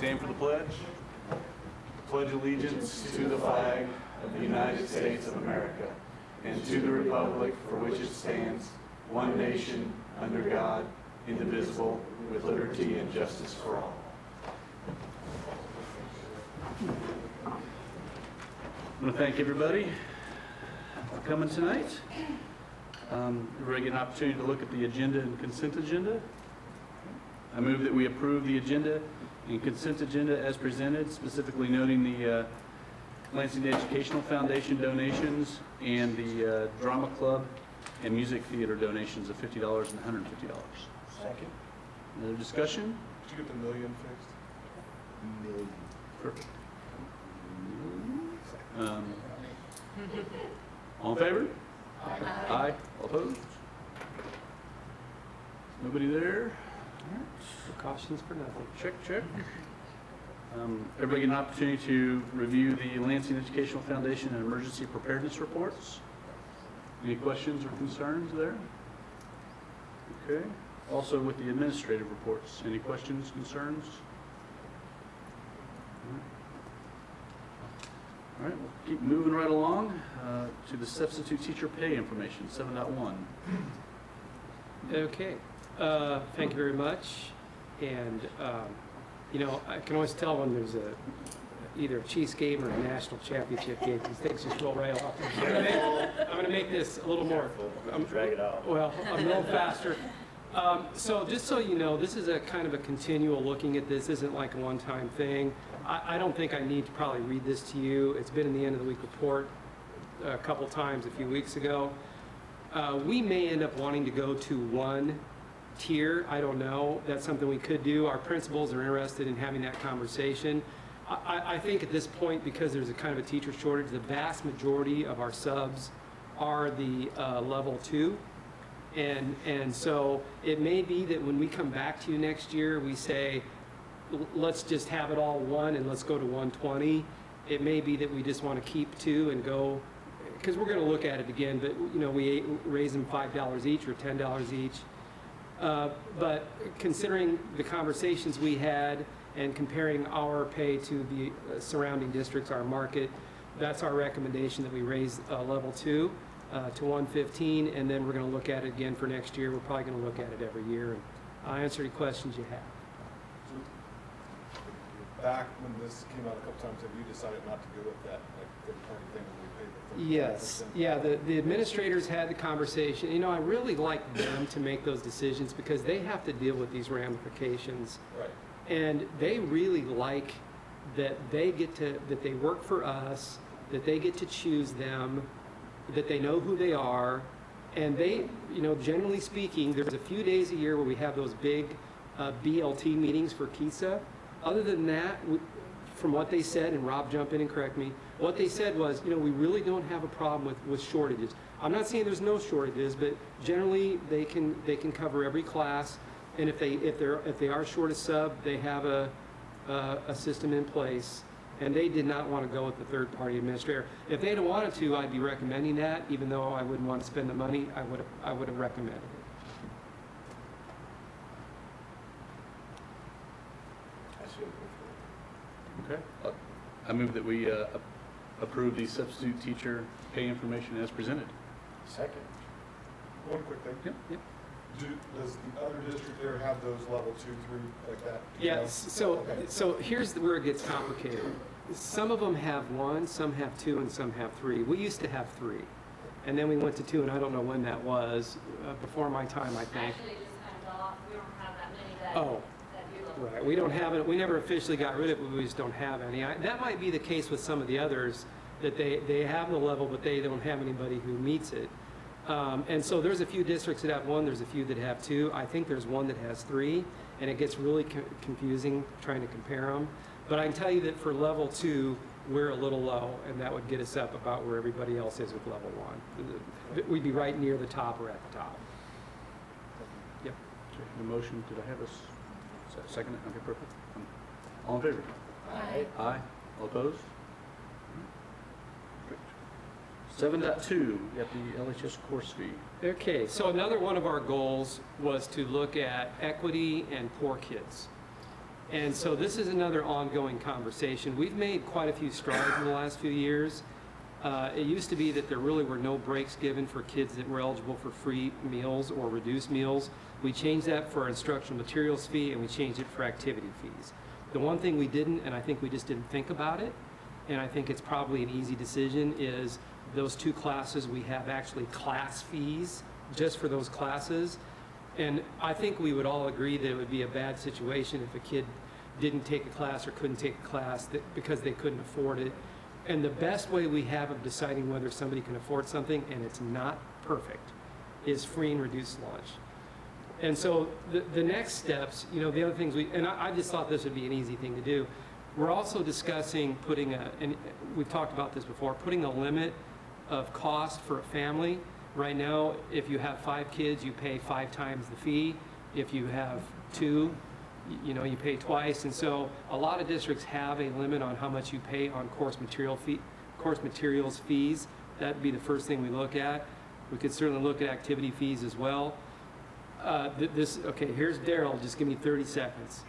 stand for the pledge. Pledge allegiance to the flag of the United States of America and to the republic for which it stands, one nation, under God, indivisible, with liberty and justice for all. I want to thank everybody for coming tonight. Everybody get an opportunity to look at the agenda and consent agenda. I move that we approve the agenda and consent agenda as presented, specifically noting the Lansing Educational Foundation donations and the Drama Club and Music Theater donations of $50 and $150. Second. Another discussion? Did you get the million fixed? Million. Perfect. All in favor? Aye. Aye. All opposed? Nobody there? Precautions for nothing. Check, check. Everybody get an opportunity to review the Lansing Educational Foundation and emergency preparedness reports. Any questions or concerns there? Okay. Also with the administrative reports, any questions, concerns? All right, we'll keep moving right along to the substitute teacher pay information, 7.1. Okay. Thank you very much. And, you know, I can always tell when there's either a Chiefs game or a national championship game. These things just roll right off. I'm going to make this a little more. Drag it out. Well, a little faster. So just so you know, this is a kind of a continual looking at this. Isn't like a one-time thing. I don't think I need to probably read this to you. It's been in the end of the week report a couple times a few weeks ago. We may end up wanting to go to one tier. I don't know. That's something we could do. Our principals are interested in having that conversation. I think at this point, because there's a kind of a teacher shortage, the vast majority of our subs are the level 2. And so it may be that when we come back to you next year, we say, let's just have it all 1 and let's go to 120. It may be that we just want to keep 2 and go, because we're going to look at it again, but you know, we raise them $5 each or $10 each. But considering the conversations we had and comparing our pay to the surrounding districts, our market, that's our recommendation that we raise level 2 to 115, and then we're going to look at it again for next year. We're probably going to look at it every year, and I'll answer any questions you have. Back when this came out a couple times, have you decided not to go with that, like, third-party thing when we paid the 35%? Yes, yeah, the administrators had the conversation. You know, I really like them to make those decisions because they have to deal with these ramifications. Right. And they really like that they get to, that they work for us, that they get to choose them, that they know who they are, and they, you know, generally speaking, there's a few days a year where we have those big BLT meetings for KISA. Other than that, from what they said, and Rob, jump in and correct me, what they said was, you know, we really don't have a problem with shortages. I'm not saying there's no shortages, but generally they can cover every class, and if they are short a sub, they have a system in place, and they did not want to go with the third-party administrator. If they'd have wanted to, I'd be recommending that, even though I wouldn't want to spend the money. I would have recommended it. Okay. I move that we approve the substitute teacher pay information as presented. Second. One quick thing. Yep. Does the other district there have those level 2, 3 like that? Yes, Okay. so here's where it gets complicated. Some of them have 1, some have 2, and some have 3. We used to have 3, and then we went to 2, and I don't know when that was, before my time, I think. Actually, it just comes off. We don't have that many that, Oh, that do level. right, we don't have it, we never officially got rid of it, but we just don't have any. That might be the case with some of the others, that they have the level, but they don't have anybody who meets it. And so there's a few districts that have 1, there's a few that have 2. I think there's one that has 3, and it gets really confusing trying to compare them. But I can tell you that for level 2, we're a little low, and that would get us up about where everybody else is with level 1. We'd be right near the top or at the top. Yep. Okay, the motion, did I have a second? Okay, perfect. All in favor? Aye. Aye. All opposed? 7.2, we have the LHS course fee. Okay, so another one of our goals was to look at equity and poor kids. And so this is another ongoing conversation. We've made quite a few strides in the last few years. It used to be that there really were no breaks given for kids that were eligible for free meals or reduced meals. We changed that for our instructional materials fee, and we changed it for activity fees. The one thing we didn't, and I think we just didn't think about it, and I think it's probably an easy decision, is those two classes, we have actually class fees just for those classes. And I think we would all agree that it would be a bad situation if a kid didn't take a class or couldn't take a class because they couldn't afford it. And the best way we have of deciding whether somebody can afford something, and it's not perfect, is free and reduced lunch. And so the next steps, the other things and I just thought this would be an easy thing to do. We're also discussing putting and we've talked about this before, putting a limit of cost for a family. Right now, if you have 5 kids, you pay 5 times the fee. If you have 2, you pay twice. And so a lot of districts have a limit on how much you pay on course materials fees. That'd be the first thing we look at. We could certainly look at activity fees as well. Okay, here's Daryl, just give me 30 seconds.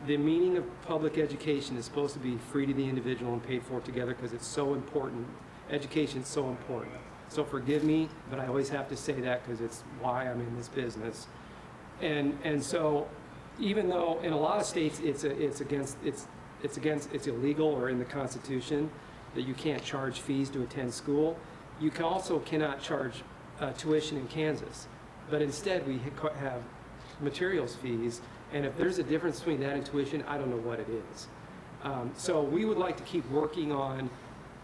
The meaning of public education is supposed to be free to the individual and paid for together because it's so important. Education is so important. So forgive me, but I always have to say that because it's why I'm in this business. And so even though in a lot of states it's illegal or in the Constitution that you can't charge fees to attend school, you cannot charge tuition in Kansas. But instead we have materials fees, and if there's a difference between that and tuition, I don't know what it is. So we would like to keep working on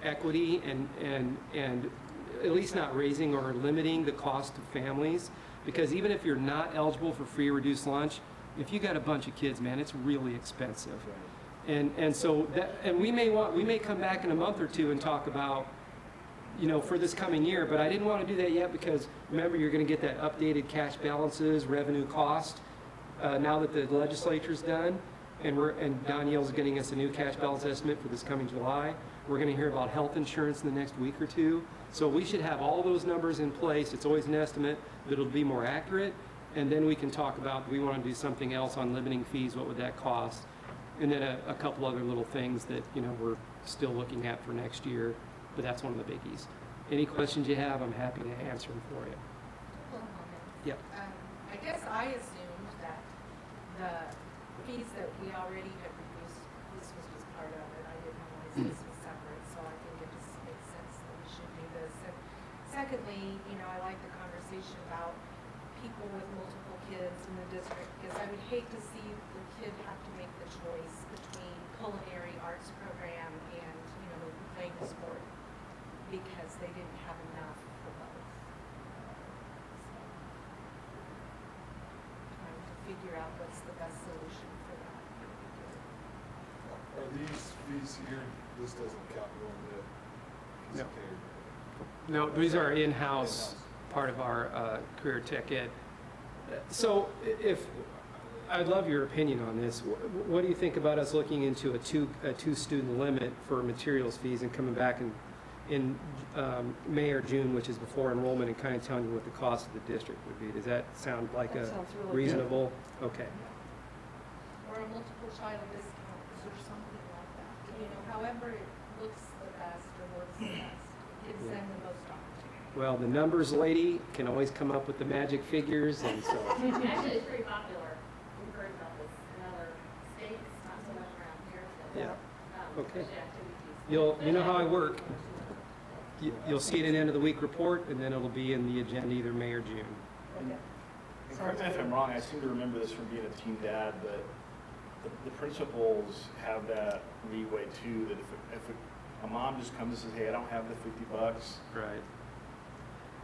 equity and at least not raising or limiting the cost to families, because even if you're not eligible for free or reduced lunch, if you got a bunch of kids, man, it's really expensive. And so we may come back in a month or two and talk about, for this coming year, but I didn't want to do that yet because remember, you're going to get that updated cash balances, revenue cost, now that the legislature's done, and Danielle's getting us a new cash balance estimate for this coming July. We're going to hear about health insurance in the next week or two. So we should have all those numbers in place. It's always an estimate, but it'll be more accurate. And then we can talk about, do we want to do something else on limiting fees? What would that cost? And then a couple other little things that, we're still looking at for next year, but that's one of the biggies. Any questions you have, I'm happy to answer them for you. Yep. I guess I assumed that the fees that we already had reduced, this was just part of it. I didn't realize this was separate, so I think it just makes sense that we should do this. And secondly, I like the conversation about people with multiple kids in the district, because I would hate to see the kid have to make the choice between culinary arts program and, playing a sport because they didn't have enough for both. Trying to figure out what's the best solution for that. Are these fees here, this doesn't count going to No. catered? No, these are in-house, part of our career tech ed. So I'd love your opinion on this. What do you think about us looking into a two student limit for materials fees and coming back in May or June, which is before enrollment, and kind of telling you what the cost of the district would be? Does that sound like That a sounds really reasonable? Okay. Or a multiple child discount or something like that. However it looks the best or works the best. It gives them the most opportunity. Well, the numbers lady can always come up with the magic figures, and so. Actually, it's pretty popular. We've heard about this in other states, not so much around here. So, Yeah. Okay. especially activities. You know how I work. You'll see it in the end of the week report, and then it'll be in the agenda either May or June. And correct me if I'm wrong, I seem to remember this from being a teen dad, but the principals have that leeway too, that if a mom just comes and says, hey, I don't have the $50, Right.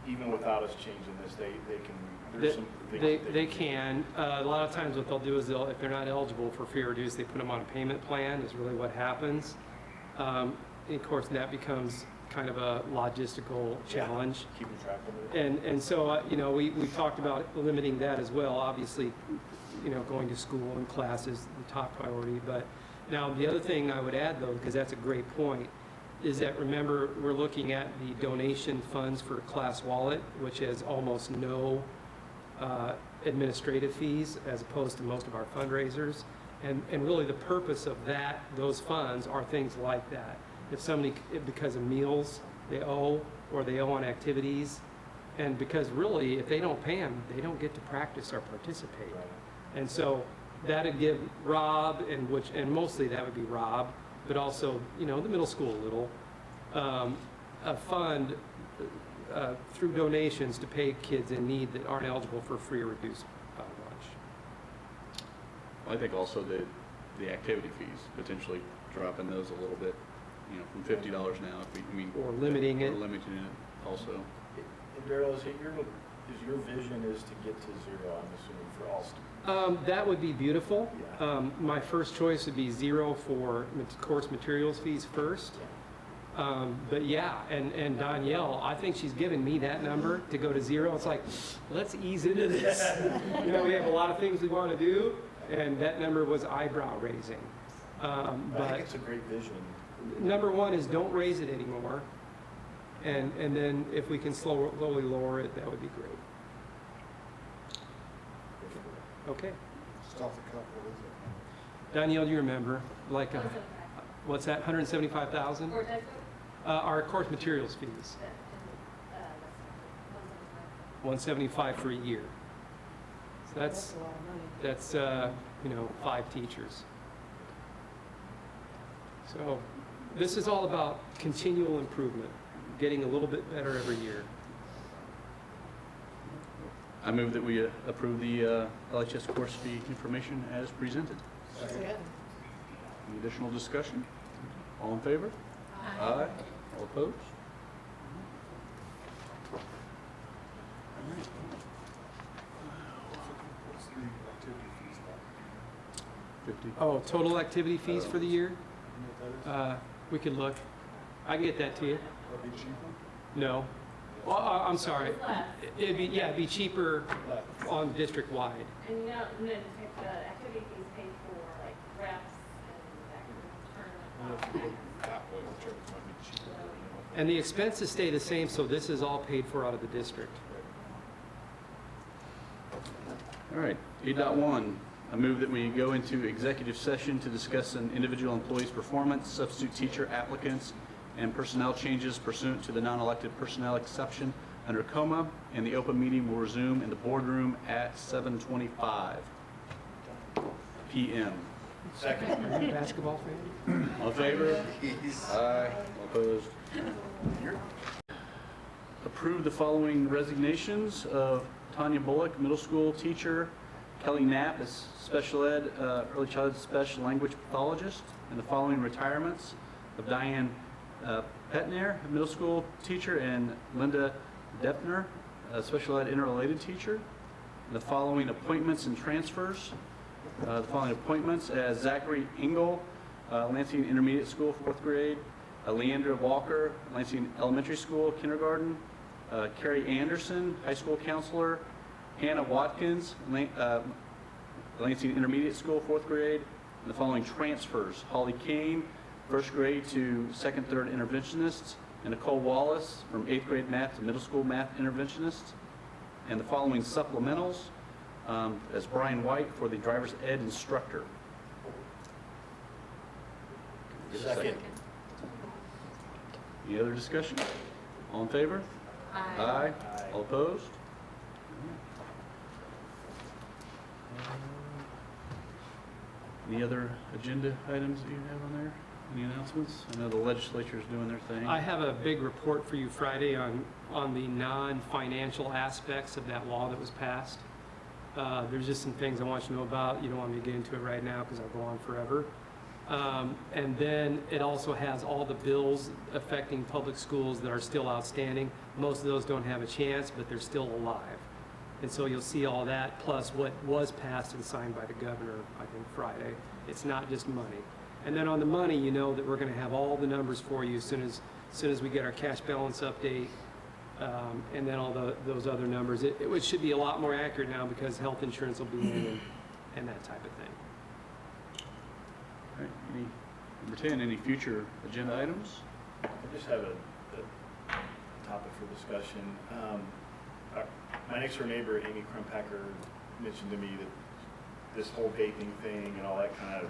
even without us changing this, they can, there's some things that They can. A lot of times what they'll do is if they're not eligible for free or reduced, they put them on a payment plan is really what happens. Of course, that becomes kind of a logistical challenge. keeping track of it. And so, we've talked about limiting that as well. Obviously, going to school and class is the top priority. But now the other thing I would add, though, because that's a great point, is that remember, we're looking at the donation funds for Class Wallet, which has almost no administrative fees as opposed to most of our fundraisers. And really the purpose of those funds are things like that. If somebody, because of meals they owe, or they owe on activities, and because really, if they don't pay them, they don't get to practice or participate. And so that'd give Rob, and mostly that would be Rob, but also, the middle school a little, a fund through donations to pay kids in need that aren't eligible for free or reduced lunch. I think also the activity fees, potentially dropping those a little bit, from $50 now, Or limiting or it. limiting it also. And Daryl, is your vision is to get to 0, I'm assuming, for all students? That would be beautiful. Yeah. My first choice would be 0 for course materials fees first. But yeah, and Danielle, I think she's given me that number to go to 0. It's like, let's ease into this. We have a lot of things we want to do, and that number was eyebrow raising. I But think it's a great vision. number one is don't raise it anymore. And then if we can slowly lower it, that would be great. Okay. Just off the cuff, what is it? Danielle, do you remember? Like, What's it? what's that, 175,000? Or does it? Our course materials fees, 175 for a year. So that's a lot of money. 5 teachers. So this is all about continual improvement, getting a little bit better every year. I move that we approve the LHS course fee information as presented. Any additional discussion? All in favor? Aye. All opposed? What's the activity fees about? 50. Oh, total activity fees for the year? You know what that is? We could look. I can get that to you. That'd be cheaper? No. Well, I'm sorry. It'd be cheaper on district-wide. And and then take the activity fees paid for like reps and that tournament. That way, which might be cheaper. And the expenses stay the same, so this is all paid for out of the district. All right, 8.1, I move that we go into executive session to discuss an individual employee's performance, substitute teacher applicants, and personnel changes pursuant to the non-elected personnel exception under COMA, and the open meeting will resume in the boardroom at 7:25 p.m. Second. Are you a basketball fan? All in favor? Aye. All opposed? Approve the following resignations of Tanya Bullock, middle school teacher, Kelly Knapp as special ed, early childhood special language pathologist, and the following retirements of Diane Petner, middle school teacher, and Linda Deppner, a special ed interrelated teacher. The following appointments and transfers. The following appointments as Zachary Engel, Lansing Intermediate School, 4th grade. Leandra Walker, Lansing Elementary School, kindergarten. Carrie Anderson, high school counselor. Hannah Watkins, Lansing Intermediate School, 4th grade. And the following transfers. Holly Kane, 1st grade to 2nd, 3rd interventionists. And Nicole Wallace from 8th grade math to middle school math interventionist. And the following supplementals as Brian White for the driver's ed instructor. Second. Any other discussion? All in favor? Aye. Aye. All opposed? Any other agenda items that you have on there? Any announcements? I know the legislature is doing their thing. I have a big report for you Friday on the non-financial aspects of that law that was passed. There's just some things I want you to know about. You don't want me to get into it right now because I'll go on forever. And then it also has all the bills affecting public schools that are still outstanding. Most of those don't have a chance, but they're still alive. And so you'll see all that, plus what was passed and signed by the governor, I think, Friday. It's not just money. And then on the money, you know that we're going to have all the numbers for you as soon as we get our cash balance update, and then all those other numbers. It should be a lot more accurate now because health insurance will be in and that type of thing. All right, number 10, any future agenda items? I just have a topic for discussion. My next door neighbor, Amy Crumpacker, mentioned to me that this whole vaping thing and all that kind of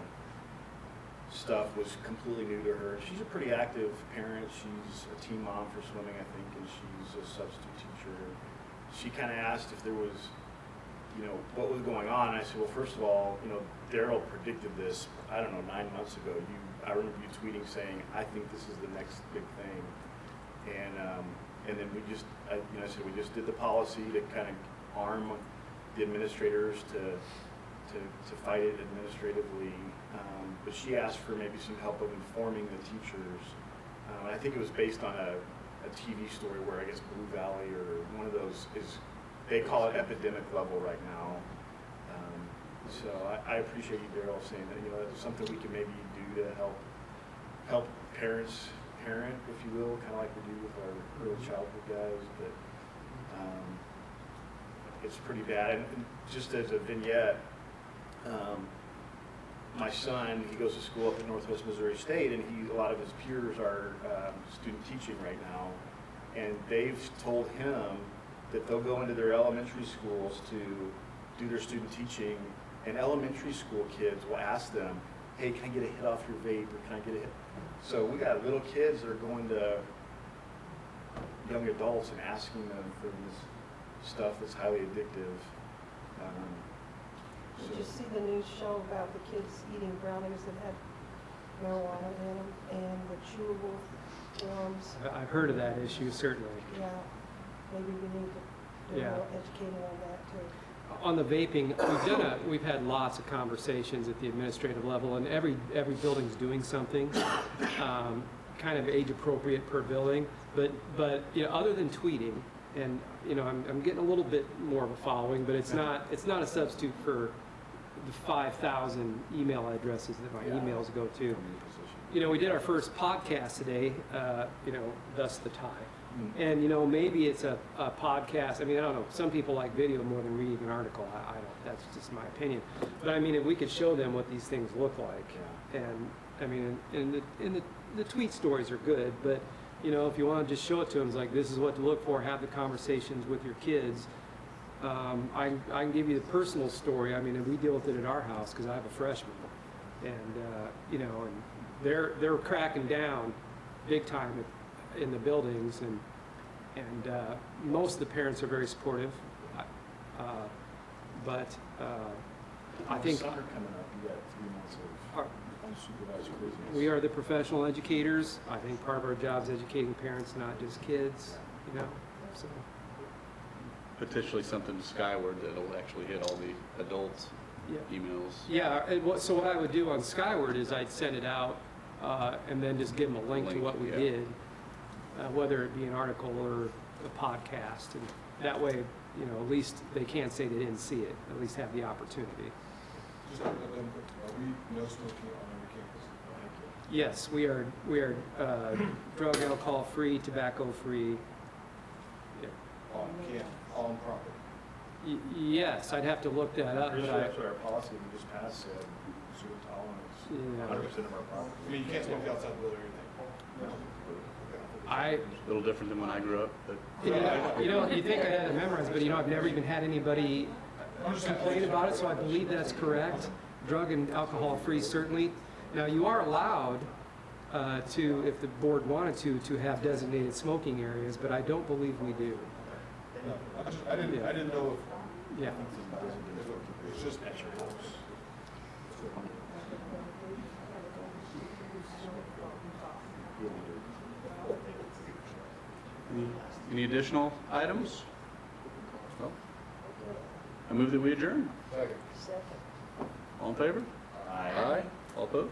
stuff was completely new to her. She's a pretty active parent. She's a team mom for swimming, I think, and she's a substitute teacher. She kind of asked if there was, what was going on. And I said, well, first of all, Daryl predicted this, I don't know, 9 months ago. I remember you tweeting saying, I think this is the next big thing. And then I said, we just did the policy to kind of arm the administrators to fight it administratively. But she asked for maybe some help of informing the teachers. I think it was based on a TV story where I guess Blue Valley or one of those they call it epidemic level right now. So I appreciate you, Daryl, saying that, that's something we can maybe do to help parents parent, if you will, kind of like we do with our early childhood guys. But it's pretty bad. And just as a vignette, my son, he goes to school up at Northwest Missouri State, and a lot of his peers are student teaching right now, and they've told him that they'll go into their elementary schools to do their student teaching, and elementary school kids will ask them, hey, can I get a hit off your vape, or can I get a hit? So we got little kids that are going to young adults and asking them for this stuff that's highly addictive. Did you see the news show about the kids eating brownies that had marijuana in them and the chewable forms? I've heard of that issue, certainly. Yeah, maybe we need to do Yeah. more educating on that too. On the vaping, we've had lots of conversations at the administrative level, and every building's doing something, kind of age appropriate per building. But other than tweeting, and I'm getting a little bit more of a following, but it's not a substitute for the 5,000 email addresses that my emails go to. We did our first podcast today, thus the tie. And maybe it's a podcast. I mean, I don't know. Some people like video more than reading an article. I don't. That's just my opinion. But I mean, if we could show them what these things look like, and I mean, and the tweet stories are good, but if you want to just show it to them, it's like this is what to look for. Have the conversations with your kids. I can give you the personal story. I mean, and we deal with it at our house because I have a freshman, and and they're cracking down big time in the buildings, and most of the parents are very supportive, but I think summer coming up, you got 3 months of unsupervised craziness. we are the professional educators. I think part of our job is educating parents, not just kids. So Potentially something skyward that'll actually hit all the adults' yeah. emails. Yeah, so what I would do on Skyward is I'd send it out and then just give them a link to what we yeah. did, whether it be an article or a podcast. And that way, at least they can't say they didn't see it, at least have the opportunity. Just are we no smoking on every campus? Yes, we are drug, alcohol free, tobacco free. Yeah. On property. Yes, I'd have to look that up. Pretty But sure that's what our policy we just passed said, zero tolerance, Yeah. 100% of our property. I mean, you can't smoke outside the building or anything. No. A little different than when I grew up, but you think I had it memorized, but I've never even had anybody complain about it, so I believe that's correct. Drug and alcohol free, certainly. Now, you are allowed to, if the board wanted to have designated smoking areas, but I don't believe we do. No, I didn't know Yeah. if it's just at your house. any additional items? Well, I move that we adjourn. Second. Second. All in favor? Aye. All opposed?